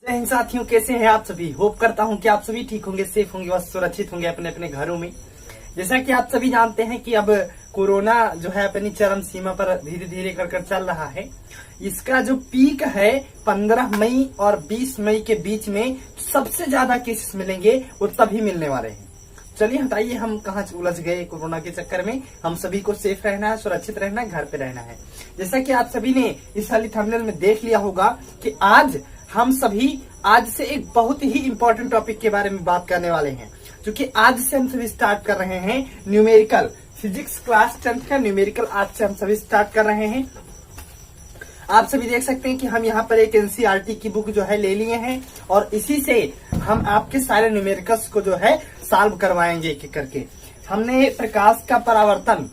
साथियों, कैसे हैं आप सभी। होप करता हूं कि आप सभी ठीक होंगे, सेफ होंगे और सुरक्षित होंगे अपने अपने घरों में। जैसा कि आप सभी जानते हैं कि अब कोरोना जो है अपनी चरम सीमा पर धीरे धीरे कर चल रहा है। इसका जो पीक है 15 मई और 20 मई के बीच में सबसे ज्यादा केसेस मिलेंगे, वो तभी मिलने वाले हैं। चलिए हटाइए, हम कहाँ उलझ गए कोरोना के चक्कर में। हम सभी को सेफ रहना है, सुरक्षित रहना है, घर पे रहना है। जैसा कि आप सभी ने इस वाली थंबनेल में देख लिया होगा कि आज हम सभी आज से एक बहुत ही इंपॉर्टेंट टॉपिक के बारे में बात करने वाले हैं, जो कि आज से हम सभी स्टार्ट कर रहे हैं। न्यूमेरिकल फिजिक्स क्लास 10 का न्यूमेरिकल आज से हम सभी स्टार्ट कर रहे हैं। आप सभी देख सकते हैं कि हम यहाँ पर एक एनसीईआरटी की बुक जो है ले लिए हैं और इसी से हम आपके सारे न्यूमेरिकल्स को जो है सॉल्व करवाएंगे एक एक करके। हमने प्रकाश का परावर्तन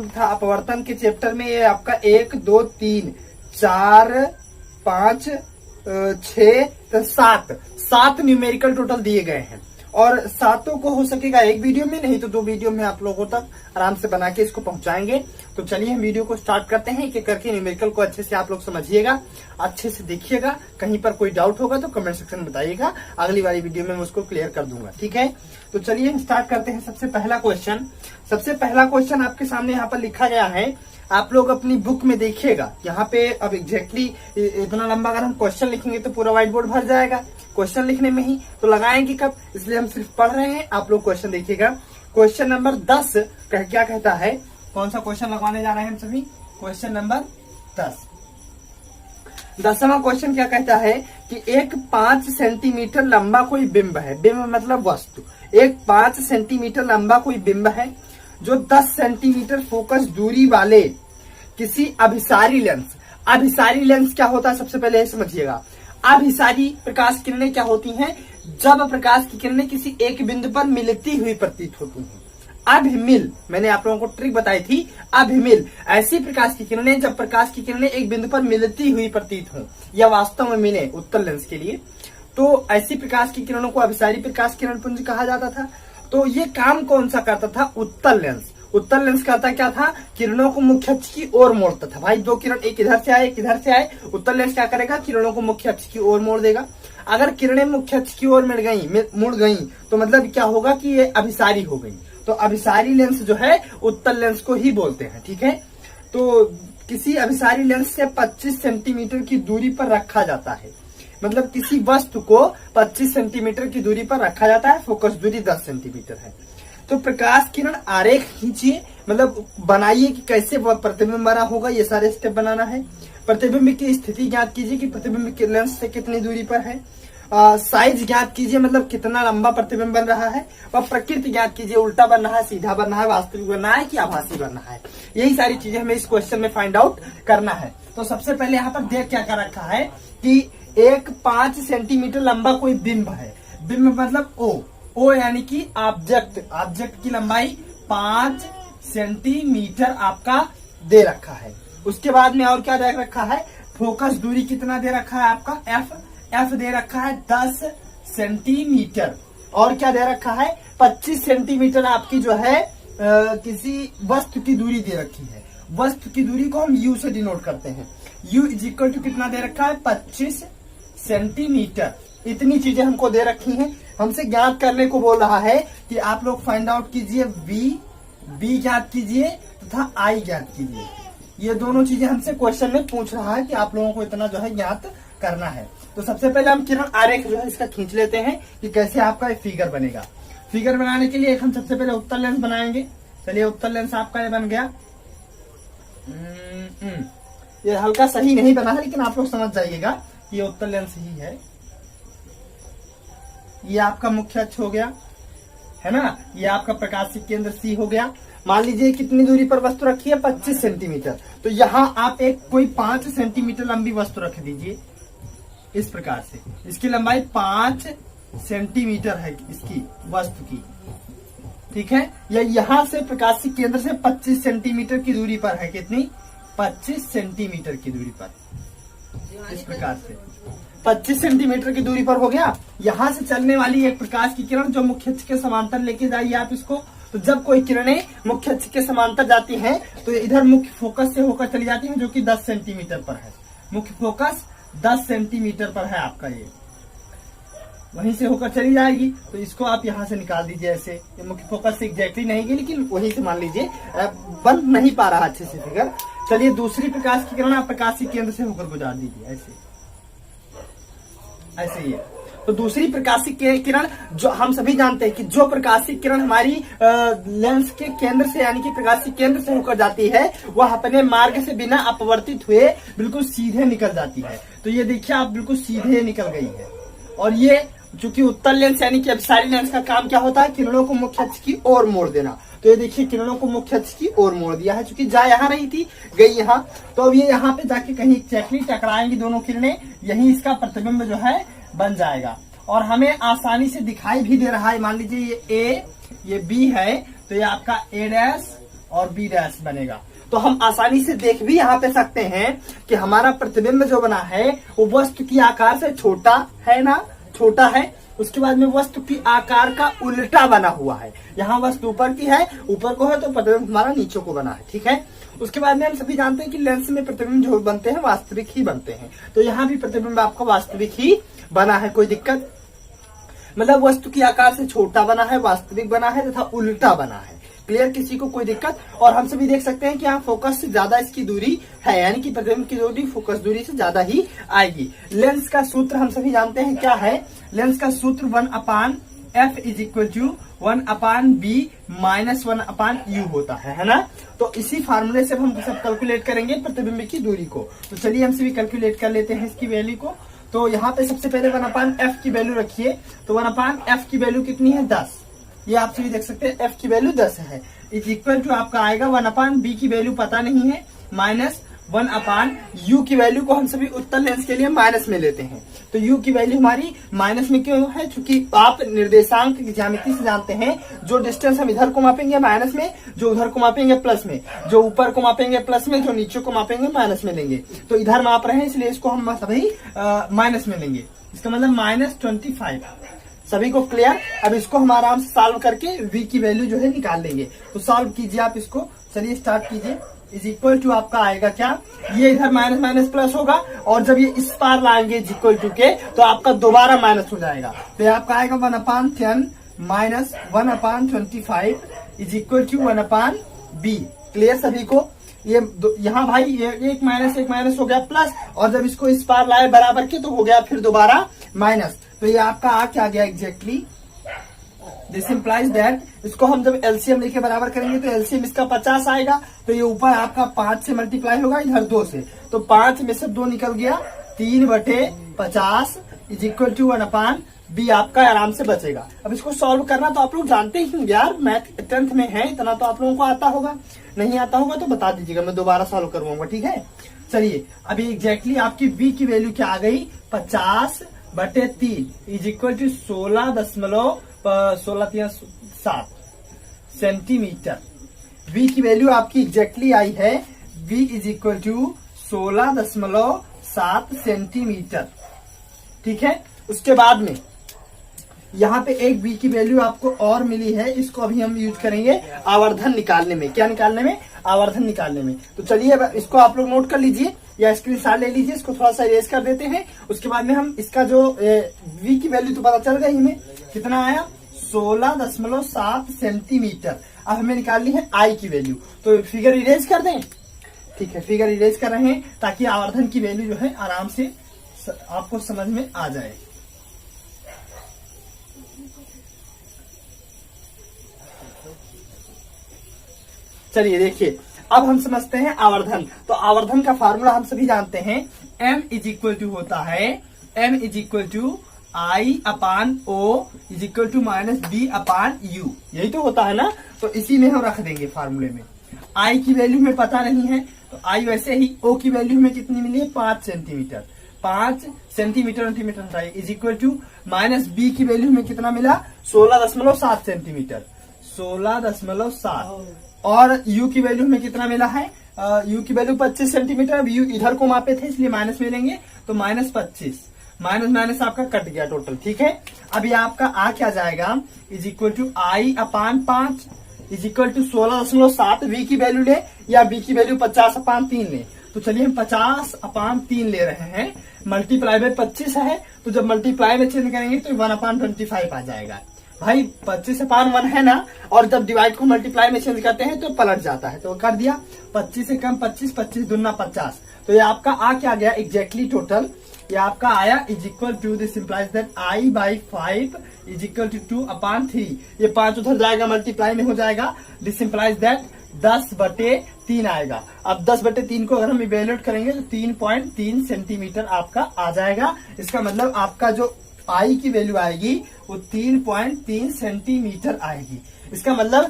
तथा अपवर्तन के चैप्टर में ये आपका 1 2 3 4 5 6 7 न्यूमेरिकल टोटल दिए गए हैं और सातों को हो सकेगा एक वीडियो में, नहीं तो 2 वीडियो में आप लोगों तक आराम से बना के इसको पहुंचाएंगे। तो चलिए हम वीडियो को स्टार्ट करते हैं। एक एक करके न्यूमेरिकल को अच्छे से आप लोग समझिएगा, अच्छे से देखिएगा। कहीं पर कोई डाउट होगा तो कमेंट सेक्शन में बताइएगा, अगली वाली वीडियो में मैं उसको क्लियर कर दूंगा, ठीक है। तो चलिए हम स्टार्ट करते हैं। सबसे पहला क्वेश्चन आपके सामने यहाँ पर लिखा गया है। आप लोग अपनी बुक में देखिएगा, यहाँ पे अब एग्जैक्टली इतना लंबा अगर हम क्वेश्चन लिखेंगे तो पूरा व्हाइट बोर्ड भर जाएगा क्वेश्चन लिखने में ही, तो लगाएंगे कब, इसलिए हम सिर्फ पढ़ रहे हैं। आप लोग क्वेश्चन देखिएगा। क्वेश्चन नंबर 10 क्या कहता है, कौन सा क्वेश्चन लगवाने जा रहे हैं हम सभी। क्वेश्चन नंबर 10वां क्वेश्चन क्या कहता है कि एक 5 सेंटीमीटर लंबा कोई बिंब है। बिंब मतलब वस्तु। एक 5 सेंटीमीटर लंबा कोई बिंब है जो 10 सेंटीमीटर फोकस दूरी वाले किसी अभिसारी लेंस क्या होता है, सबसे पहले समझिएगा। अभिसारी प्रकाश किरणें क्या होती हैं, जब प्रकाश की किरणें किसी एक बिंदु पर मिलती हुई प्रतीत होती हैं। अभिमिल, मैंने आप लोगों को ट्रिक बताई थी। अभिमिल ऐसी प्रकाश की किरणें जब प्रकाश की किरणें एक बिंदु पर मिलती हुई प्रतीत हो या वास्तव में मिले उत्तल लेंस के लिए, तो ऐसी प्रकाश की किरणों को अभिसारी प्रकाश किरण पुंज कहा जाता था। तो ये काम कौन सा करता था, उत्तल लेंस। उत्तल लेंस करता क्या था, किरणों को मुख्य अक्ष की ओर मोड़ता था। भाई 2 किरण एक इधर से आए एक इधर से आए, उत्तल लेंस क्या करेगा, किरणों को मुख्य अक्ष की ओर मोड़ देगा। अगर किरणें मुख्य अक्ष की ओर मुड़ गई तो मतलब क्या होगा कि ये अभिसारी हो गई। तो अभिसारी लेंस जो है उत्तल लेंस को ही बोलते हैं, ठीक है। तो किसी अभिसारी लेंस से 25 सेंटीमीटर की दूरी पर रखा जाता है, मतलब किसी वस्तु को 25 सेंटीमीटर की दूरी पर रखा जाता है। फोकस दूरी 10 सेंटीमीटर है। तो प्रकाश किरण आरेख खींचिए, मतलब बनाइए कि कैसे वह प्रतिबिंब बना होगा। ये सारे स्टेप बनाना है। प्रतिबिंब की स्थिति ज्ञात कीजिए कि प्रतिबिंब के लेंस से कितनी दूरी पर है। साइज ज्ञात कीजिए, मतलब कितना लंबा प्रतिबिंब बन रहा है। और प्रकृति ज्ञात कीजिए, उल्टा बन रहा है, सीधा बन रहा है, वास्तविक बन रहा है कि आभासी बन रहा है। यही सारी चीजें हमें इस क्वेश्चन में फाइंड आउट करना है। तो सबसे पहले यहाँ पर देख क्या कर रखा है कि एक 5 सेंटीमीटर लंबा कोई बिंब है। बिंब मतलब ओ यानी कि ऑब्जेक्ट की लंबाई 5 सेंटीमीटर आपका दे रखा है। उसके बाद में और क्या दे रखा है, फोकस दूरी कितना दे रखा है आपका, एफ दे रखा है 10 सेंटीमीटर। और क्या दे रखा है, 25 सेंटीमीटर आपकी जो है किसी वस्तु की दूरी दे रखी है। वस्तु की दूरी को हम यू से डिनोट करते हैं। यू इज इक्वल टू कितना दे रखा है, 25 सेंटीमीटर। इतनी चीजें हमको दे रखी हैं। हमसे ज्ञात करने को बोल रहा है कि आप लोग फाइंड आउट कीजिए, बी ज्ञात कीजिए तथा आई ज्ञात कीजिए। ये दोनों चीजें हमसे क्वेश्चन में पूछ रहा है कि आप लोगों को इतना जो है ज्ञात करना है। तो सबसे पहले हम किरण आरेख जो है इसका खींच लेते हैं कि कैसे आपका एक फिगर बनेगा। फिगर बनाने के लिए एक हम सबसे पहले उत्तल लेंस बनाएंगे। चलिए उत्तल लेंस आपका ये बन गया। ये हल्का सही नहीं बना है, लेकिन आप लोग समझ जाइएगा ये उत्तल लेंस ही है। ये आपका मुख्य अक्ष हो गया, है ना। ये आपका प्रकाशिक केंद्र सी हो गया। मान लीजिए कितनी दूरी पर वस्तु रखी है, 25 सेंटीमीटर। तो यहाँ आप एक कोई 5 सेंटीमीटर लंबी वस्तु रख दीजिए इस प्रकार से। इसकी लंबाई 5 सेंटीमीटर है इसकी वस्तु की, ठीक है। या यहाँ से प्रकाशिक केंद्र से 25 सेंटीमीटर की दूरी पर है। कितनी, 25 सेंटीमीटर की दूरी पर। इस प्रकार से 25 सेंटीमीटर की दूरी पर हो गया। यहाँ से चलने वाली एक प्रकाश की किरण जो मुख्य अक्ष के समांतर लेके जाइए आप इसको। तो जब कोई किरणें मुख्य अक्ष के समांतर जाती हैं तो इधर मुख्य फोकस से होकर चली जाती हैं, जो कि 10 सेंटीमीटर पर है। मुख्य फोकस 10 सेंटीमीटर पर है आपका, ये वहीं से होकर चली जाएगी। तो इसको आप यहां से निकाल दीजिए ऐसे, ये मुख्य फोकस से एग्जैक्टली नहीं गई, लेकिन वहीं से मान लीजिए बन नहीं पा रहा अच्छे से फिगर। चलिए दूसरी प्रकाश की किरण आप प्रकाशीय केंद्र से होकर गुजार दीजिए ऐसे, ऐसे ही है। तो दूसरी प्रकाशीय किरण, जो हम सभी जानते हैं कि जो प्रकाशीय किरण हमारी लेंस के केंद्र से यानी कि प्रकाशीय केंद्र से होकर जाती है, वह अपने मार्ग से बिना अपवर्तित हुए बिल्कुल सीधे निकल जाती है। तो ये देखिए आप बिल्कुल सीधे निकल गई है। और ये चूंकि उत्तल लेंस यानी कि अभिसारी लेंस का काम क्या होता है, किरणों को मुख्य अक्ष की ओर मोड़ देना। तो ये देखिए किरणों को मुख्य अक्ष की ओर मोड़ दिया है, चूंकि जा यहाँ रही थी गई यहाँ। तो अब ये यहाँ पे जाके कहीं एग्जैक्टली टकराएंगी दोनों किरणें, यही इसका प्रतिबिंब जो है बन जाएगा। और हमें आसानी से दिखाई भी दे रहा है, मान लीजिए ये ए ये बी है, तो ये आपका ए डैश और बी डैश बनेगा। तो हम आसानी से देख भी यहाँ पे सकते हैं कि हमारा प्रतिबिंब जो बना है वो वस्तु की आकार से छोटा है ना, छोटा है। उसके बाद में वस्तु की आकार का उल्टा बना हुआ है, यहाँ वस्तु ऊपर की है, ऊपर को है, तो प्रतिबिंब हमारा नीचे को बना है, ठीक है। उसके बाद में हम सभी जानते हैं कि लेंस में प्रतिबिंब जो बनते हैं वास्तविक ही बनते हैं। तो यहाँ भी प्रतिबिंब आपका वास्तविक ही बना है, कोई दिक्कत, मतलब वस्तु की आकार से छोटा बना है, वास्तविक बना है तथा उल्टा बना है। क्लियर, किसी को कोई दिक्कत। और हम सभी देख सकते हैं कि यहाँ फोकस से ज्यादा इसकी दूरी है, यानी कि प्रतिबिंब की दूरी फोकस दूरी से ज्यादा ही आएगी। लेंस का सूत्र हम सभी जानते हैं क्या है, लेंस का सूत्र 1/f is equal to 1/b minus 1/u होता है ना। तो इसी फार्मूले से हम सब कैलकुलेट करेंगे प्रतिबिंब की दूरी को। तो चलिए हम सभी कैलकुलेट कर लेते हैं इसकी वैल्यू को। तो यहाँ पे सबसे पहले 1/f की वैल्यू रखिए। तो 1/f की वैल्यू कितनी है, 10। ये आप सभी देख सकते हैं f की वैल्यू 10 है। इज इक्वल टू आपका आएगा 1/b की वैल्यू पता नहीं है, माइनस 1/u की वैल्यू को हम सभी उत्तल लेंस के लिए माइनस में लेते हैं। तो u की वैल्यू हमारी माइनस में क्यों है, क्योंकि आप निर्देशांक की ज्यामिति से जानते हैं, जो डिस्टेंस हम इधर को मापेंगे माइनस में, जो उधर को मापेंगे प्लस में, जो ऊपर को मापेंगे प्लस में, जो नीचे को मापेंगे माइनस में लेंगे। तो इधर माप रहे हैं इसलिए इसको हम सभी माइनस में लेंगे। इसका मतलब -25। सभी को क्लियर। अब इसको हम आराम से सॉल्व करके v की वैल्यू जो है निकाल लेंगे। तो सॉल्व कीजिए आप इसको, चलिए स्टार्ट कीजिए। इज इक्वल टू आपका आएगा क्या, ये इधर माइनस माइनस प्लस होगा, और जब ये इस पार लाएंगे इज इक्वल टू के, तो आपका दोबारा माइनस हो जाएगा। तो ये आपका आएगा 1/10 minus 1/25 is equal to 1/b। Clear सभी को। ये यहाँ भाई ये एक माइनस हो गया प्लस, और जब इसको इस पार लाए बराबर के, तो हो गया फिर दोबारा माइनस। तो ये आपका आ गया एग्जैक्टली, दिस इंप्लाइज दैट। इसको हम जब एलसीएम लेके बराबर करेंगे तो एलसीएम इसका 50 आएगा। तो ये ऊपर आपका 5 से मल्टीप्लाई होगा, इधर 2 से, तो 5 में से 2 निकल गया, 3/50 इज इक्वल टू 1/b आपका आराम से बचेगा। अब इसको सॉल्व करना तो आप लोग जानते ही होंगे यार, मैथ 10th में है, इतना तो आप लोगों को आता होगा। नहीं आता होगा तो बता दीजिएगा, मैं दोबारा सॉल्व करवाऊंगा, ठीक है। चलिए अभी एग्जैक्टली आपकी v की वैल्यू क्या आ गई, 50/3 is equal to 16.7 centimetre. v की वैल्यू आपकी एग्जैक्टली आई है, v is equal to 16.7 centimetre, ठीक है। उसके बाद में यहाँ पे एक v की वैल्यू आपको और मिली है, इसको अभी हम यूज करेंगे आवर्धन निकालने में। क्या निकालने में, आवर्धन निकालने में। तो चलिए इसको आप लोग नोट कर लीजिए या स्क्रीनशॉट ले लीजिए, इसको थोड़ा सा इरेज कर देते हैं। उसके बाद में हम इसका जो v की वैल्यू तो पता चल गई हमें, कितना आया 16.7 सेंटीमीटर। अब हमें निकालनी है i की वैल्यू, तो फिगर इरेज कर दें, ठीक है। फिगर इरेज कर रहे हैं ताकि आवर्धन की वैल्यू जो है आराम से आपको समझ में आ जाए। चलिए देखिए, अब हम समझते हैं आवर्धन। तो आवर्धन का फार्मूला हम सभी जानते हैं, m इज इक्वल टू होता है, m is equal to I/O is equal to -B/U, यही तो होता है ना। तो इसी में हम रख देंगे फार्मूले में। I की वैल्यू में पता नहीं है, तो I वैसे ही, O की वैल्यू में कितनी मिली है, 5 centimetre. 5 centimetre is equal to -B की वैल्यू में कितना मिला, 16.7 सेंटीमीटर, 16.7। और u की वैल्यू में कितना मिला है, u की वैल्यू 25 सेंटीमीटर। अब u इधर को मापे थे इसलिए माइनस में लेंगे, तो -25, माइनस आपका कट गया टोटल, ठीक है। अब ये आपका आ क्या जाएगा, is equal to I/5 is equal to 16.7। v की वैल्यू ले या b की वैल्यू 50/3 ले। तो चलिए हम 50/3 ले रहे हैं। मल्टीप्लाई बाय 25 है, तो जब मल्टीप्लाई में चेंज करेंगे तो 1/25 आ जाएगा। भाई 25/1 है ना, और जब डिवाइड को मल्टीप्लाई में चेंज करते हैं तो पलट जाता है। तो कर दिया 25 से कम 25, 25 दूना 50। तो ये आपका आ क्या गया एग्जैक्टली टोटल, ये आपका आया is equal to, this implies that I/5 is equal to 2/3। ये 5 उधर जाएगा मल्टीप्लाई में हो जाएगा, दिस इंप्लाइज दैट 10/3 आएगा। अब 10/3 को अगर हम इवेल्युएट करेंगे तो 3.3 सेंटीमीटर आपका आ जाएगा। इसका मतलब आपका जो आई की वैल्यू आएगी वो 3.3 सेंटीमीटर आएगी। इसका मतलब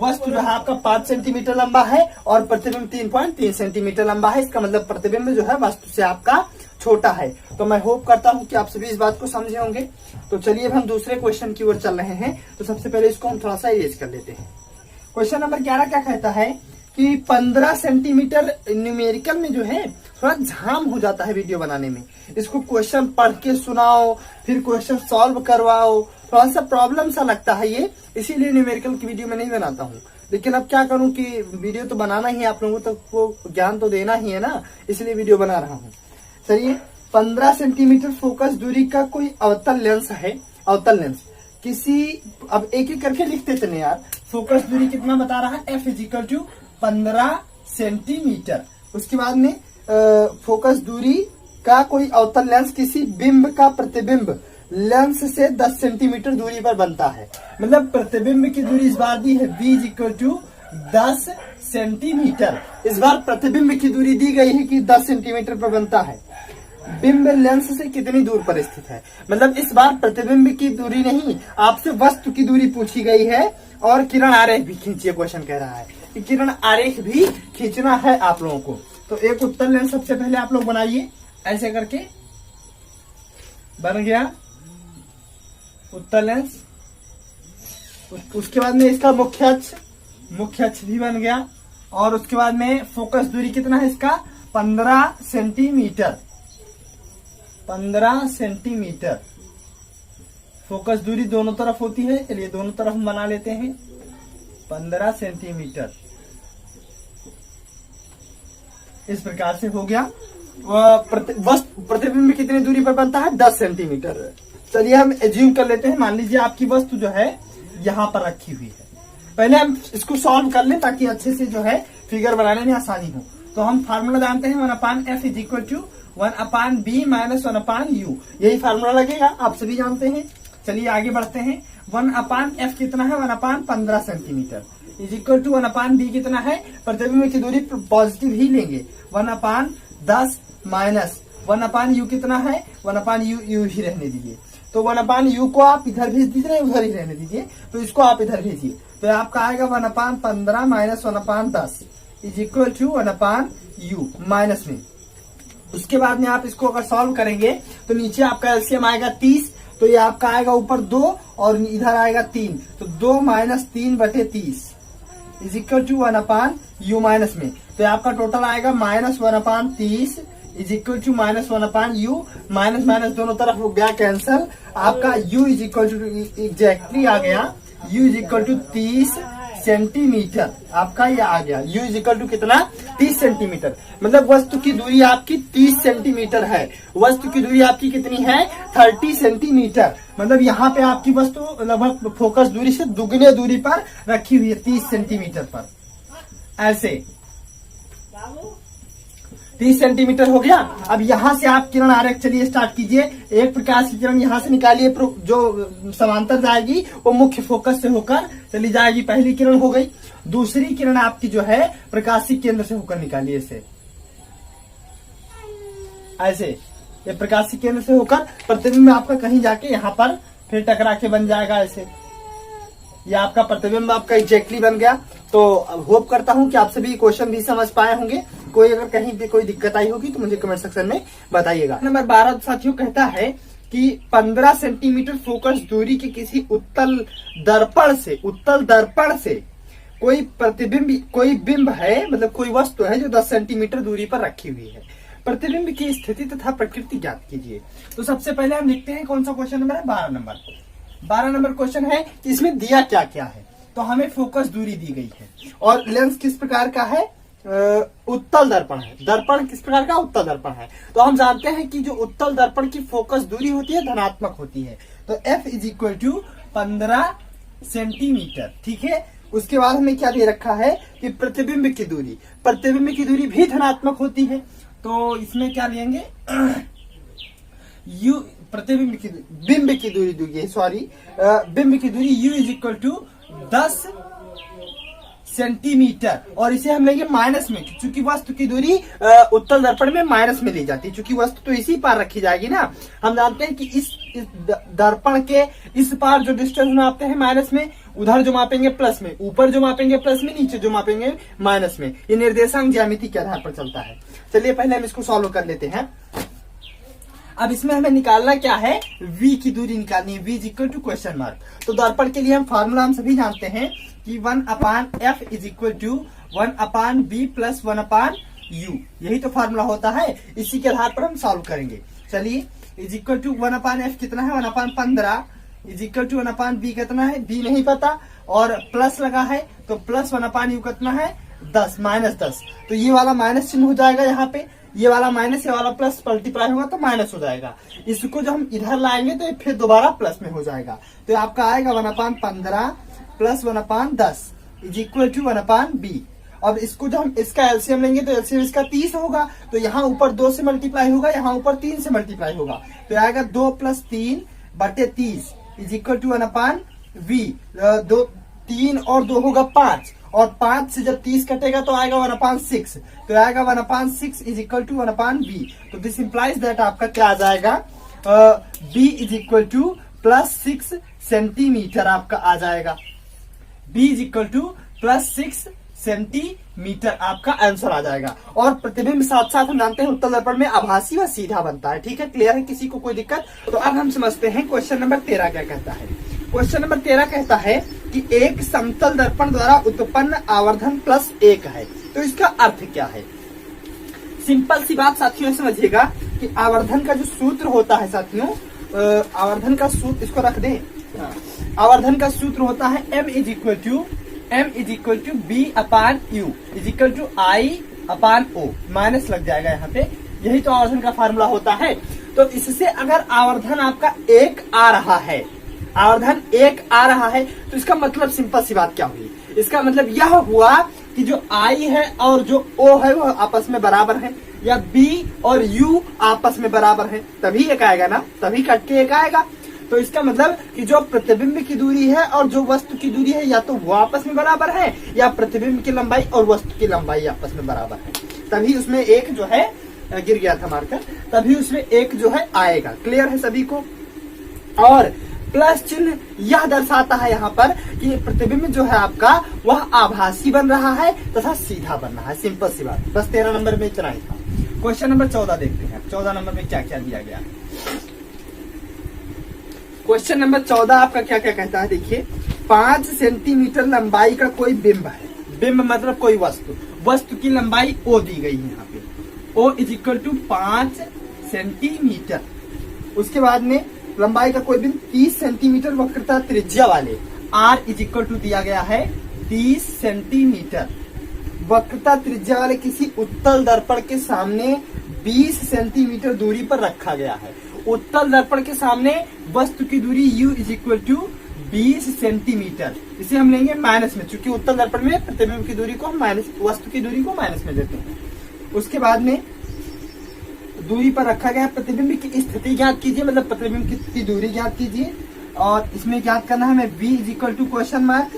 वस्तु जो है आपका 5 सेंटीमीटर लंबा है और प्रतिबिंब 3.3 सेंटीमीटर लंबा है। इसका मतलब प्रतिबिंब जो है वस्तु से आपका छोटा है। तो मैं होप करता हूं कि आप सभी इस बात को समझे होंगे। तो चलिए अब हम दूसरे क्वेश्चन की ओर चल रहे हैं। तो सबसे पहले इसको हम थोड़ा सा इरेज कर लेते हैं। क्वेश्चन नंबर 11 क्या कहता है कि 15 सेंटीमीटर न्यूमेरिकल में जो है थोड़ा झाम हो जाता है वीडियो बनाने में। इसको क्वेश्चन पढ़ के सुनाओ, फिर क्वेश्चन सॉल्व करवाओ, थोड़ा सा प्रॉब्लम सा लगता है ये, इसीलिए न्यूमेरिकल की वीडियो में नहीं बनाता हूँ। लेकिन अब क्या करूँ कि वीडियो तो बनाना ही है, आप लोगों तक को ज्ञान तो देना ही है ना, इसलिए वीडियो बना रहा हूँ। चलिए 15 सेंटीमीटर फोकस दूरी का कोई अवतल लेंस है, अवतल लेंस किसी, अब एक एक करके लिखते चले यार। फोकस दूरी कितना बता रहा है, F इक्वल टू 15 सेंटीमीटर। उसके बाद में फोकस दूरी का कोई अवतल लेंस किसी बिंब का प्रतिबिंब लेंस से 10 सेंटीमीटर दूरी पर बनता है। मतलब प्रतिबिंब की दूरी इस बार दी है V इक्वल टू 10 सेंटीमीटर। इस बार प्रतिबिंब की दूरी दी गई है कि 10 सेंटीमीटर पर बनता है। बिंब लेंस से कितनी दूर पर स्थित है, मतलब इस बार प्रतिबिंब की दूरी नहीं, आपसे वस्तु की दूरी पूछी गई है। और किरण आरेख भी खींचिए, क्वेश्चन कह रहा है कि किरण आरेख भी खींचना है आप लोगों को। तो एक उत्तल लेंस सबसे पहले आप लोग बनाइए, ऐसे करके बन गया उत्तल लेंस। उसके बाद में इसका मुख्य अक्ष भी बन गया। और उसके बाद में फोकस दूरी कितना है इसका, 15 सेंटीमीटर। 15 सेंटीमीटर फोकस दूरी दोनों तरफ होती है। चलिए दोनों तरफ हम बना लेते हैं 15 सेंटीमीटर। इस प्रकार से हो गया। प्रतिबिंब कितनी दूरी पर बनता है, 10 सेंटीमीटर। चलिए हम एज्यूम कर लेते हैं, मान लीजिए आपकी वस्तु जो है यहाँ पर रखी हुई है। पहले हम इसको सॉल्व कर लें ताकि अच्छे से जो है फिगर बनाने में आसानी हो। तो हम फार्मूला जानते हैं 1/F is equal to 1/B minus 1/U। यही फार्मूला लगेगा, आप सभी जानते हैं। चलिए आगे बढ़ते हैं। 1/F कितना है, 1/15 centimetre is equal to 1/B कितना है, प्रतिबिंब की दूरी पॉजिटिव ही लेंगे, 1/10 माइनस 1/U कितना है, 1/U ही रहने दीजिए। तो 1/U को आप इधर भेज दीजिए, उधर ही रहने दीजिए। तो इसको आप इधर भेजिए, तो आपका आएगा 1/15 minus 1/10 is equal to 1/U minus में। उसके बाद में आप इसको अगर सॉल्व करेंगे तो नीचे आपका एलसीएम आएगा 30, तो ये आपका आएगा ऊपर 2 और इधर आएगा 3, तो 2 minus 3/30 is equal to 1/U minus में। तो आपका टोटल आएगा minus 1/30 is equal to minus 1/U। Minus minus दोनों तरफ हो गया कैंसल। आपका U is equal to exactly आ गया, U is equal to 30 centimetre. आपका ये आ गया U इज इक्वल टू कितना, 30 सेंटीमीटर। मतलब वस्तु की दूरी आपकी 30 सेंटीमीटर है। वस्तु की दूरी आपकी कितनी है, 30 सेंटीमीटर। मतलब यहाँ पे आपकी वस्तु लगभग फोकस दूरी से दुगने दूरी पर रखी हुई है, 30 सेंटीमीटर पर। ऐसे 30 सेंटीमीटर हो गया। अब यहाँ से आप किरण आरेख चलिए स्टार्ट कीजिए। एक प्रकाश की किरण यहाँ से निकालिए, जो समांतर जाएगी वो मुख्य फोकस से होकर चली जाएगी। पहली किरण हो गई। दूसरी किरण आपकी जो है प्रकाशिक केंद्र से होकर निकालिए इसे, ऐसे ये प्रकाशिक केंद्र से होकर प्रतिबिंब आपका कहीं जाके यहाँ पर फिर टकरा के बन जाएगा ऐसे। ये आपका प्रतिबिंब आपका एग्जैक्टली बन गया। तो होप करता हूं कि आप सभी क्वेश्चन भी समझ पाए होंगे। कोई अगर कहीं भी कोई दिक्कत आई होगी तो मुझे कमेंट सेक्शन में बताइएगा। नंबर 12 साथियों कहता है कि 15 सेंटीमीटर फोकस दूरी के किसी उत्तल दर्पण से कोई प्रतिबिंब, कोई बिंब है, मतलब कोई वस्तु है जो 10 सेंटीमीटर दूरी पर रखी हुई है। प्रतिबिंब की स्थिति तथा प्रकृति ज्ञात कीजिए। तो सबसे पहले हम लिखते हैं कौन सा क्वेश्चन नंबर है, 12 नंबर क्वेश्चन है कि इसमें दिया क्या क्या है। तो हमें फोकस दूरी दी गई है और लेंस किस प्रकार का है, उत्तल दर्पण है। दर्पण किस प्रकार का? उत्तल दर्पण है। तो हम जानते हैं कि जो उत्तल दर्पण की फोकस दूरी होती है धनात्मक होती है। तो F is equal to 15 centimetre. ठीक है। उसके बाद हमें क्या दे रखा है कि प्रतिबिंब की दूरी भी धनात्मक होती है। तो इसमें क्या लेंगे? U बिंब की दूरी बिंब की दूरी U is equal to 10 centimetre, और इसे हम लेंगे माइनस में, चूंकि वस्तु की दूरी उत्तल दर्पण में माइनस में ली जाती है, चूंकि वस्तु तो इसी पार रखी जाएगी ना। हम जानते हैं कि इस दर्पण के इस पार जो डिस्टेंस मापते हैं माइनस में, उधर जो मापेंगे प्लस में, ऊपर जो मापेंगे प्लस में, नीचे जो मापेंगे माइनस में। ये निर्देशांक ज्यामिति के आधार पर चलता है। चलिए पहले हम इसको सॉल्व कर लेते हैं। अब इसमें हमें निकालना क्या है? V की दूरी निकालनी है। V is equal to question mark. तो दर्पण के लिए हम फार्मूला हम सभी जानते हैं कि 1/f is equal to 1/b plus 1/u। यही तो फार्मूला होता है, इसी के आधार पर हम सॉल्व करेंगे। चलिए, इज इक्वल टू 1/f कितना है? 1/15 इज इक्वल टू 1/b कितना है? b नहीं पता, और प्लस लगा है तो प्लस 1/u कितना है? 10 -10। तो ये वाला माइनस चिन्ह हो जाएगा यहाँ पे, ये वाला माइनस, ये वाला प्लस मल्टीप्लाई होगा तो माइनस हो जाएगा। इसको जब हम इधर लाएंगे तो ये फिर दोबारा प्लस में हो जाएगा। तो आपका आएगा 1/15 plus 1/10 is equal to 1/b। अब इसको जब हम इसका एलसीएम लेंगे तो एलसीएम इसका 30 होगा। तो यहाँ ऊपर 2 से मल्टीप्लाई होगा, यहाँ ऊपर 3 से मल्टीप्लाई होगा, तो आएगा 2 + 3 / 30 इज इक्वल टू 1/v। 3 और 2 होगा 5, और 5 से जब 30 कटेगा तो आएगा 1/6, तो आएगा 1/6 इज इक्वल टू 1/b। तो दिस इंप्लाइज दैट आपका क्या आ जाएगा? b is equal to +6 centimetre आपका आ जाएगा। b is equal to +6 centimetre आपका आंसर आ जाएगा। और प्रतिबिंब साथ साथ हम जानते हैं उत्तल दर्पण में आभासी व सीधा बनता है। ठीक है, क्लियर है? किसी को कोई दिक्कत? तो अब हम समझते हैं क्वेश्चन नंबर 13 क्या कहता है। क्वेश्चन नंबर 13 कहता है कि एक समतल दर्पण द्वारा उत्पन्न आवर्धन +1 है। तो इसका अर्थ क्या है? सिंपल सी बात साथियों समझिएगा कि आवर्धन का जो सूत्र होता है साथियों, आवर्धन का सूत्र इसको रख दें। आवर्धन का सूत्र होता है m is equal to b/u is equal to I/o। Minus लग जाएगा यहाँ पे, यही तो आवर्धन का फार्मूला होता है। तो इससे अगर आवर्धन आपका 1 आ रहा है, आवर्धन 1 आ रहा है, तो इसका मतलब सिंपल सी बात क्या हुई? इसका मतलब यह हुआ कि जो I है और जो O है वह आपस में बराबर है, या B और U आपस में बराबर है, तभी एक आएगा ना, तभी कट के एक आएगा। तो इसका मतलब कि जो प्रतिबिंब की दूरी है और जो वस्तु की दूरी है, या तो वो आपस में बराबर है, या प्रतिबिंब की लंबाई और वस्तु की लंबाई आपस में बराबर है, तभी उसमें एक जो है गिर गया था मार्कर, तभी उसमें एक जो है आएगा। क्लियर है सभी को? और प्लस चिन्ह यह दर्शाता है यहाँ पर कि प्रतिबिंब जो है आपका वह आभासी बन रहा है तथा सीधा बन रहा है। सिंपल सी बात। बस 13 नंबर में इतना ही था। क्वेश्चन नंबर 14 देखते हैं। 14 नंबर में क्या क्या दिया गया। क्वेश्चन नंबर 14 आपका क्या क्या कहता है? देखिए, 5 सेंटीमीटर लंबाई का कोई बिंब है। बिंब मतलब कोई वस्तु, वस्तु की लंबाई O दी गई है यहाँ पे। O is equal to 5 centimetre. उसके बाद में लंबाई का कोई बिंब 30 सेंटीमीटर वक्रता त्रिज्या वाले, R इज इक्वल टू दिया गया है 30 सेंटीमीटर वक्रता त्रिज्या वाले किसी उत्तल दर्पण के सामने 20 सेंटीमीटर दूरी पर रखा गया है। उत्तल दर्पण के सामने वस्तु की दूरी U is equal to 20 centimetre. इसे हम लेंगे माइनस में, चूंकि उत्तल दर्पण में प्रतिबिंब की दूरी को हम माइनस, वस्तु की दूरी को माइनस में लेते हैं। उसके बाद में दूरी पर रखा गया प्रतिबिंब की स्थिति ज्ञात कीजिए, मतलब प्रतिबिंब की दूरी ज्ञात कीजिए। और इसमें ज्ञात करना है हमें v is equal to question mark,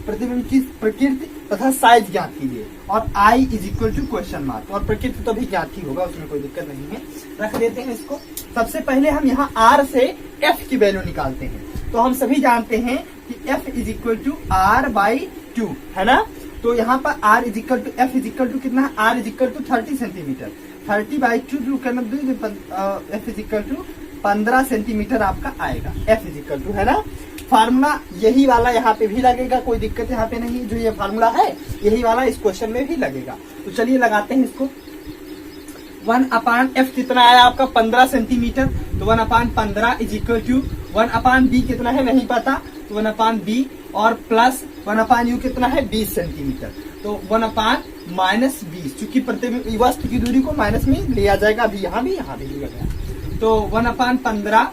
प्रतिबिंब की प्रकृति तथा साइज ज्ञात कीजिए, और I is equal to question mark. और प्रकृति तो भी ज्ञात ही होगा, उसमें कोई दिक्कत नहीं है। रख देते हैं इसको। सबसे पहले हम यहाँ R से F की वैल्यू निकालते हैं। तो हम सभी जानते हैं कि F is equal to R/2 है ना। तो यहाँ पर R is equal to F is equal to कितना है? R is equal to 30 centimetre. 30/2 करना, F is equal to 15 centimetre आपका आएगा। F इज इक्वल टू है ना। फार्मूला यही वाला यहाँ पे भी लगेगा, कोई दिक्कत यहाँ पे नहीं। जो ये फार्मूला है यही वाला इस क्वेश्चन में भी लगेगा। तो चलिए लगाते हैं इसको। 1/f कितना आया आपका? 15 सेंटीमीटर। तो 1/15 इज इक्वल टू 1/b कितना है नहीं पता, तो 1/b, और प्लस 1/u कितना है? 20 सेंटीमीटर। तो 1/u -20, चूंकि प्रतिबिंब वस्तु की दूरी को माइनस में लिया जाएगा, अभी यहाँ भी लिया गया। तो 1/15,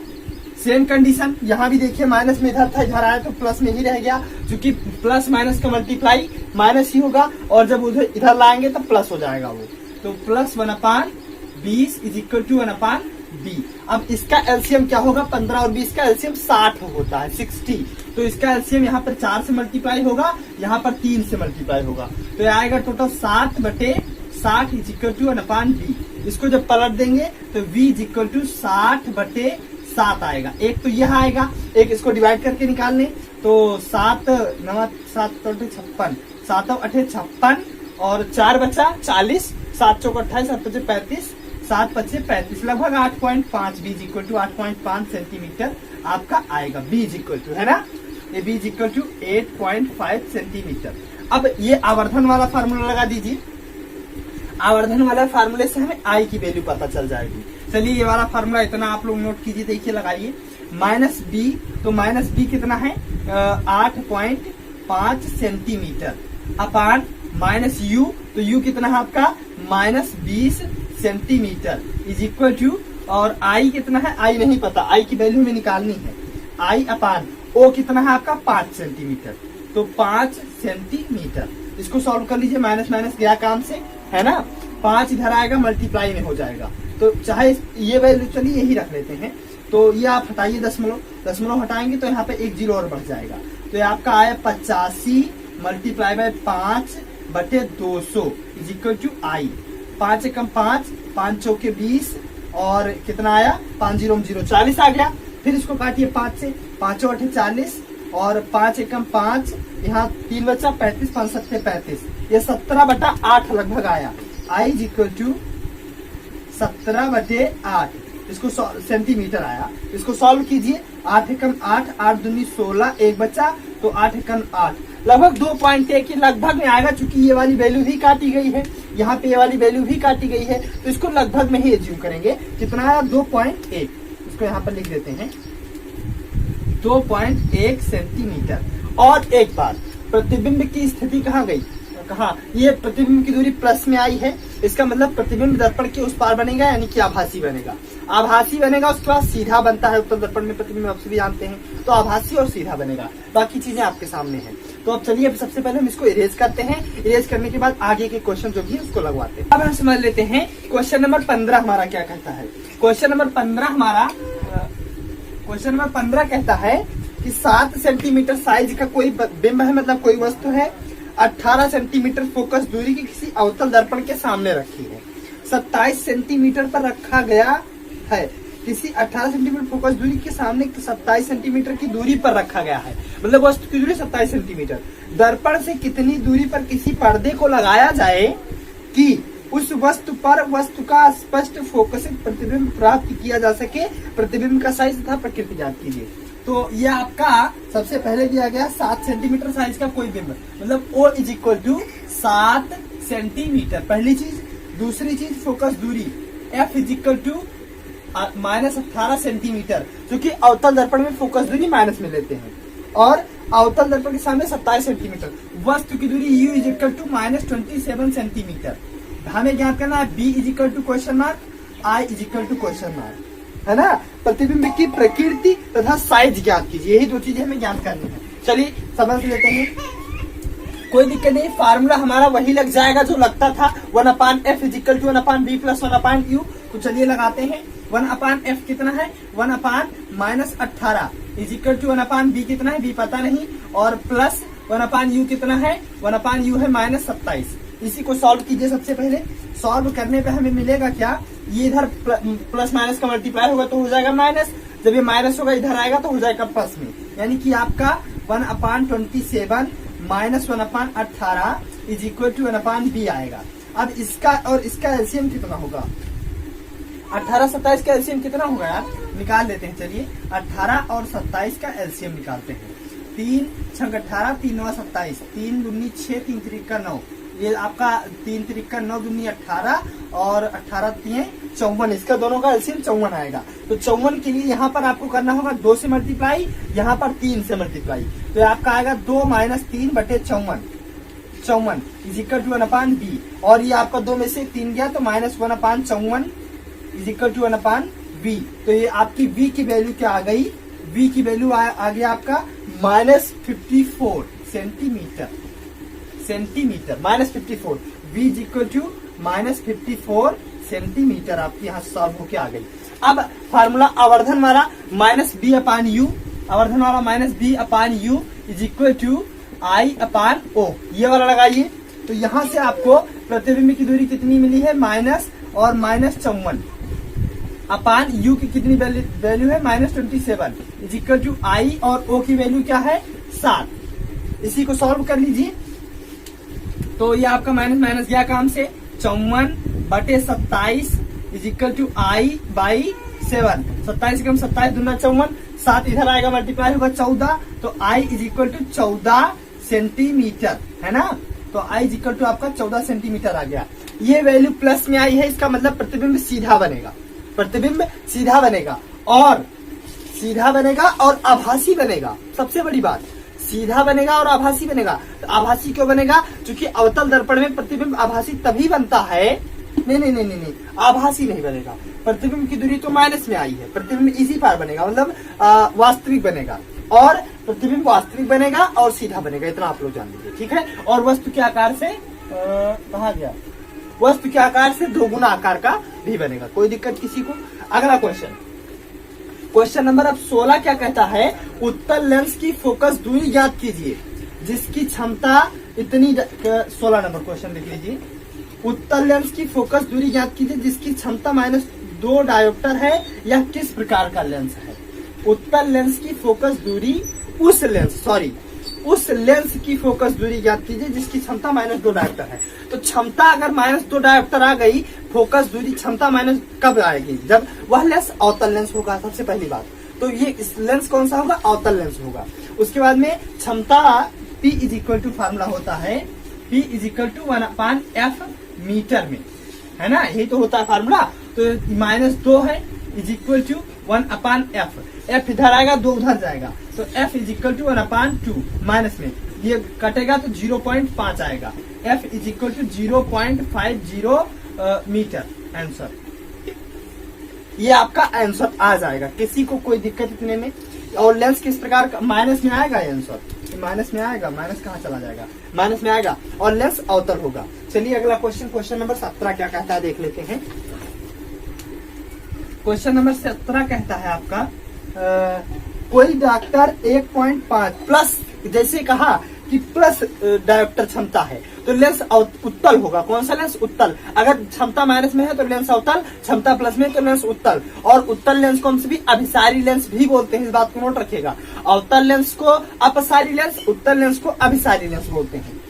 सेम कंडीशन यहाँ भी देखिए, माइनस में इधर था, इधर आया तो प्लस में ही रह गया, क्योंकि प्लस माइनस का मल्टीप्लाई माइनस ही होगा, और जब उधर इधर लाएंगे तो प्लस हो जाएगा वो। तो plus 1/20 is equal to 1/b। अब इसका एलसीएम क्या होगा, 15 और 20 का एलसीएम 60 होता है, 60। तो इसका एलसीएम यहाँ पर 4 से मल्टीप्लाई होगा, यहाँ पर 3 से मल्टीप्लाई होगा, तो ये आएगा total 60/60 is equal to 1/b। इसको जब पलट देंगे तो v इज इक्वल टू 60/7 आएगा। एक तो यह आएगा, एक इसको डिवाइड करके निकाल लें तो 7 9 7 56, 7 8 56 और 4 बचा 40, 7 चौक 28, 7 पचे 35, 7 पचे 35, लगभग 8.5, b is equal to 8.5 centimetre आपका आएगा। b इज इक्वल टू, है ना, ये b is equal to 8.5 centimetre. अब ये आवर्धन वाला फार्मूला लगा दीजिए, आवर्धन वाला फार्मूले से हमें आई की वैल्यू पता चल जाएगी। चलिए ये वाला फार्मूला इतना आप लोग नोट कीजिए, देखिए लगाइए, -b, तो -b कितना है 8.5 सेंटीमीटर अपान -u, तो u कितना है आपका -20 सेंटीमीटर इज इक्वल टू, और i कितना है, i नहीं पता, i की वैल्यू में निकालनी है, i अपान o कितना है आपका 5 सेंटीमीटर, तो 5 सेंटीमीटर। इसको सॉल्व कर लीजिए, माइनस माइनस गया काम से, है ना, 5 इधर आएगा, मल्टीप्लाई में हो जाएगा, तो चाहे ये वैल्यू चलिए यही रख लेते हैं, तो ये आप हटाइए दशमलव हटाएंगे तो यहाँ पे 1 0 और बढ़ जाएगा, तो ये आपका आया 85 multiply by 5/200 is equal to I. 5 एकम 5, 5 चौके 20 और कितना आया 5 0 0 40 आ गया। फिर इसको काटिए 5 से, 5 8 40 और 5 एकम 5, यहाँ 3 बचा 35, 5 7 35, ये 17/8 लगभग आया। आई इज इक्वल टू 17/8, इसको सेंटीमीटर आया। इसको सॉल्व कीजिए, 8 एकम 8, 8 दूनी 16, 1 बचा तो 8 एकम 8, लगभग 2.1 की लगभग में आएगा, चूंकि ये वाली वैल्यू भी काटी गई है, यहाँ पे ये वाली वैल्यू भी काटी गई है, तो इसको लगभग में ही एज्यूम करेंगे। कितना आया 2.1, इसको यहाँ पर लिख देते हैं 2.1 सेंटीमीटर। और एक बात, प्रतिबिंब की स्थिति कहाँ गई, कहा ये प्रतिबिंब की दूरी प्लस में आई है, इसका मतलब प्रतिबिंब दर्पण के उस पार बनेगा, यानी कि आभासी बनेगा। आभासी बनेगा, उसके बाद सीधा बनता है उत्तल दर्पण में प्रतिबिंब, आप सभी जानते हैं, तो आभासी और सीधा बनेगा, बाकी चीजें आपके सामने हैं। तो अब चलिए सबसे पहले हम इसको इरेज करते हैं, इरेज करने के बाद आगे के क्वेश्चन जो भी है उसको लगवाते हैं। अब हम समझ लेते हैं क्वेश्चन नंबर 15 हमारा क्या कहता है। क्वेश्चन नंबर 15 कहता है कि 7 सेंटीमीटर साइज का कोई बिंब है, मतलब कोई वस्तु है, 18 सेंटीमीटर फोकस दूरी की किसी अवतल दर्पण के सामने रखी है, 27 सेंटीमीटर पर रखा गया है, किसी 18 सेंटीमीटर फोकस दूरी के सामने 27 सेंटीमीटर की दूरी पर रखा गया है, मतलब वस्तु की दूरी 27 सेंटीमीटर। दर्पण से कितनी दूरी पर किसी पर्दे को लगाया जाए कि उस वस्तु पर वस्तु का स्पष्ट फोकसिंग प्रतिबिंब प्राप्त किया जा सके। प्रतिबिंब का साइज तथा प्रकृति ज्ञात कीजिए। तो ये आपका सबसे पहले दिया गया 7 सेंटीमीटर साइज का कोई बिंब, मतलब O is equal to 7 centimetre, पहली चीज। दूसरी चीज फोकस दूरी F is equal to -18 centimetre, जो कि अवतल दर्पण में फोकस दूरी माइनस में लेते हैं, और अवतल दर्पण के सामने 27 सेंटीमीटर। वस्तु की दूरी U is equal to -27 centimetre. हमें ज्ञात करना है B is equal to question mark, I is equal to question mark, है ना। प्रतिबिंब की प्रकृति तथा साइज ज्ञात कीजिए, यही दो चीजें हमें ज्ञात करनी है। चलिए समझ लेते हैं, कोई दिक्कत नहीं, फार्मूला हमारा वही लग जाएगा जो लगता था, 1/f is equal to 1/b plus 1/u। तो चलिए लगाते हैं, 1/f कितना है, 1/-18 इज इक्वल टू 1/b कितना है, b पता नहीं, और प्लस 1/u कितना है, 1/u है -27। इसी को सॉल्व कीजिए। सबसे पहले सॉल्व करने पे हमें मिलेगा क्या, ये इधर प्लस माइनस का मल्टीप्लाई होगा तो हो जाएगा माइनस, जब ये माइनस होगा इधर आएगा तो हो जाएगा प्लस में, यानी कि आपका 1/27 minus 1/18 is equal to 1/b आएगा। अब इसका और इसका एलसीएम कितना होगा, 18 27 का एलसीएम कितना होगा यार, निकाल लेते हैं। चलिए 18 और 27 का एलसीएम निकालते हैं। 3 6 18, 3 9 27, 3 दूनी 6, 3 3 9, ये आपका 3 3 9 दूनी 18 और 18 3 54, इसका दोनों का एलसीएम 54 आएगा। तो 54 के लिए यहाँ पर आपको करना होगा 2 से मल्टीप्लाई, यहाँ पर 3 से मल्टीप्लाई, तो आपका आएगा 2 - 3/54, 54 इज इक्वल टू 1/b, और ये आपका 2 में से 3 गया तो -1/54 इज इक्वल टू 1/b। तो ये आपकी v की वैल्यू क्या आ गई, v की वैल्यू आ गया आपका -54 centimetre, -54, v is equal to -54 centimetre आपकी यहाँ सॉल्व होके आ गई। अब फार्मूला आवर्धन वाला -b/u, आवर्धन वाला -b/u is equal to I/O, ये वाला लगाइए। तो यहाँ से आपको प्रतिबिंब की दूरी कितनी मिली है, माइनस और -54 अपान u की कितनी वैल्यू है, -27 इज इक्वल टू I और O की वैल्यू क्या है, 7। इसी को सॉल्व कर लीजिए। तो ये आपका माइनस माइनस गया काम से, 54/27 इज इक्वल टू I/7। 27 कम 27 दूना 54, 7 इधर आएगा मल्टीप्लाई होगा 14, तो I is equal to 14 centimetre, है ना। तो I इज इक्वल टू आपका 14 सेंटीमीटर आ गया। ये वैल्यू प्लस में आई है, इसका मतलब प्रतिबिंब सीधा बनेगा, प्रतिबिंब सीधा बनेगा और आभासी बनेगा। सबसे बड़ी बात, सीधा बनेगा और आभासी बनेगा। तो आभासी क्यों बनेगा, क्योंकि अवतल दर्पण में प्रतिबिंब आभासी तभी बनता है, नहीं, आभासी नहीं बनेगा। प्रतिबिंब की दूरी तो माइनस में आई है, प्रतिबिंब इसी पार बनेगा, मतलब वास्तविक बनेगा, और प्रतिबिंब वास्तविक बनेगा और सीधा बनेगा, इतना आप लोग जान लीजिए, ठीक है। और वस्तु के आकार से कहा गया, वस्तु के आकार से 2 गुना आकार का भी बनेगा, कोई दिक्कत किसी को। अगला क्वेश्चन नंबर अब 16 क्या कहता है, उत्तल लेंस की फोकस दूरी ज्ञात कीजिए जिसकी क्षमता इतनी। 16 नंबर क्वेश्चन लिख लीजिए। उत्तल लेंस की फोकस दूरी ज्ञात कीजिए जिसकी क्षमता -2 डायोप्टर है, यह किस प्रकार का लेंस है। उत्तल लेंस की फोकस दूरी, उस लेंस की फोकस दूरी ज्ञात कीजिए जिसकी क्षमता -2 डायोप्टर है। तो क्षमता अगर -2 डायोप्टर आ गई, फोकस दूरी क्षमता माइनस कब आएगी, जब वह लेंस अवतल लेंस होगा, सबसे पहली बात। तो ये इस लेंस कौन सा होगा, अवतल लेंस होगा। उसके बाद में क्षमता P is equal to formula होता है, P is equal to 1/f metre में, है ना, यही तो होता है फार्मूला। तो -2 है is equal to 1/f, f इधर आएगा 2 उधर जाएगा, तो f is equal to 1/2 minus में ये कटेगा तो 0.5 आएगा, f is equal to 0.50 metre. Answer ये आपका आंसर आ जाएगा, किसी को कोई दिक्कत इतने में। और लेंस किस प्रकार का, माइनस में आएगा आंसर, माइनस में आएगा, माइनस कहाँ चला जाएगा, माइनस में आएगा, और लेंस अवतल होगा। चलिए अगला क्वेश्चन नंबर 17 क्या कहता है देख लेते हैं। क्वेश्चन नंबर 17 कहता है आपका कोई डॉक्टर 1.5 प्लस, जैसे कहा कि प्लस डायोप्टर क्षमता है तो लेंस उत्तल होगा। कौन सा लेंस, उत्तल। अगर क्षमता माइनस में है तो लेंस अवतल, क्षमता प्लस में तो लेंस उत्तल। और उत्तल लेंस को हम सभी अभिसारी लेंस भी बोलते हैं, इस बात को नोट रखिएगा। अवतल लेंस को अपसारी लेंस, उत्तल लेंस को अभिसारी लेंस बोलते हैं।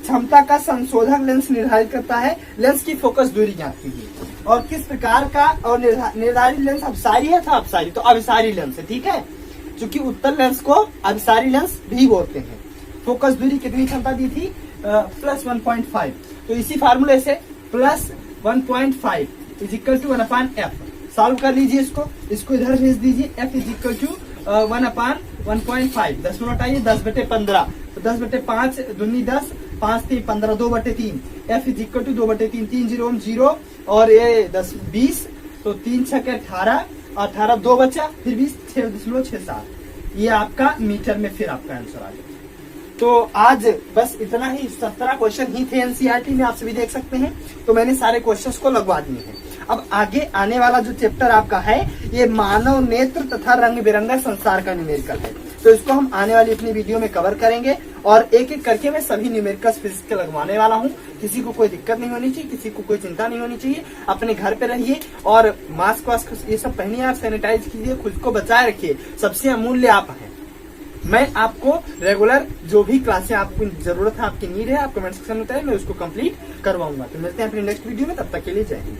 क्षमता का संशोधक लेंस निर्धारित करता है, लेंस की फोकस दूरी ज्ञात कीजिए। और किस प्रकार का, और निर्धारित लेंस अपसारी है था, अपसारी तो अभिसारी लेंस है, ठीक है। क्योंकि उत्तल लेंस को अभिसारी लेंस भी बोलते हैं। फोकस दूरी कितनी क्षमता दी थी, +1.5। तो इसी फार्मूले से +1.5 is equal to 1/f। Solve कर लीजिए इसको इधर भेज दीजिए। f is equal to 1/1.5। 10 minute आइए, 10/15, तो 10/5 दूनी 10, 5 3 15, 2/3। f इज इक्वल टू 2/3, 3 0 0, और ये 10 20, तो 3 6 18, 18 2 बचा, फिर 20 6.67। ये आपका मीटर में फिर आपका आंसर आ गया। तो आज बस इतना ही, 17 क्वेश्चन ही थे एनसीईआरटी में, आप सभी देख सकते हैं। तो मैंने सारे क्वेश्चंस को लगवा दिए हैं। अब आगे आने वाला जो चैप्टर आपका है, ये मानव नेत्र तथा रंग बिरंगा संसार का न्यूमेरिकल है। तो इसको हम आने वाली अपनी वीडियो में कवर करेंगे, और एक एक करके मैं सभी न्यूमेरिकल्स फिजिक्स के लगवाने वाला हूँ। किसी को कोई दिक्कत नहीं होनी चाहिए, किसी को कोई चिंता नहीं होनी चाहिए। अपने घर पे रहिए और मास्क वास्क ये सब पहनिए, आप सैनिटाइज कीजिए, खुद को बचाए रखिए। सबसे अमूल्य आप हैं। मैं आपको रेगुलर जो भी क्लासें आपको जरूरत है, आपकी नीड है, आप कमेंट सेक्शन में बताइए, मैं उसको कंप्लीट करवाऊंगा। तो मिलते हैं अपनी नेक्स्ट वीडियो में, तब तक के लिए जय हिंद।